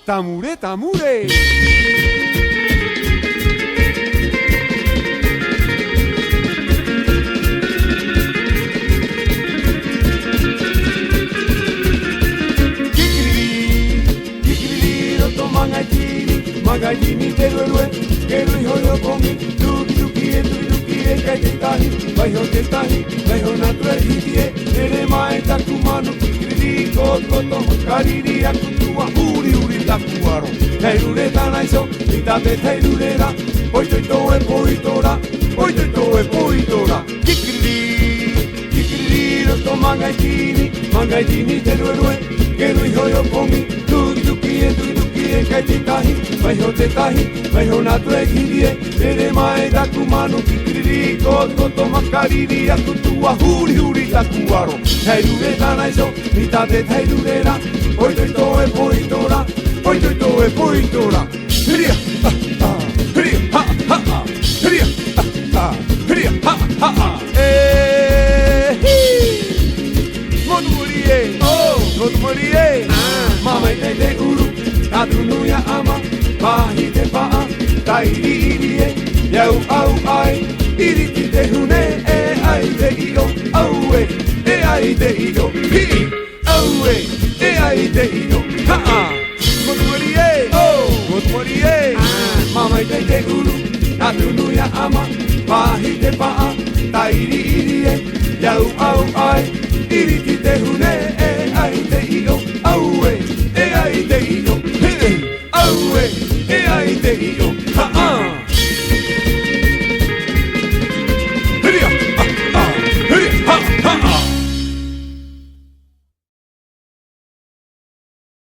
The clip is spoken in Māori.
Tamure, tamure. Kikiriri, roto magaitini, terue, kerui hoyo komi, tuki, kai te tahi, vai ho nature hitie, ere mai taku manu, kikiriri, koto, kariri, akutua, uri, takuaro. Teirure tanaiso, itate teirurera, poito e poitora. Kikiriri, roto magaitini, terue, kerui hoyo komi, tuki, kai te tahi, vai ho nature hitie, ere mai taku manu, kikiriri, koto, makariri, akutua, uri, takuaro. Teirure tanaiso, itate teirurera, poito e poitora. Poito e poitora. Hiria, hiria, ha. Hiria, hiria, ha. Modumorie. Mama te uru, tadunu ya ama, mahi te paa, tairi yau au ai, iri te hune, ai te io, au ai te io, hi, au ai te io, ha. Modumorie, mama te uru, atunu ya ama, mahi te paa, tairi yau au ai,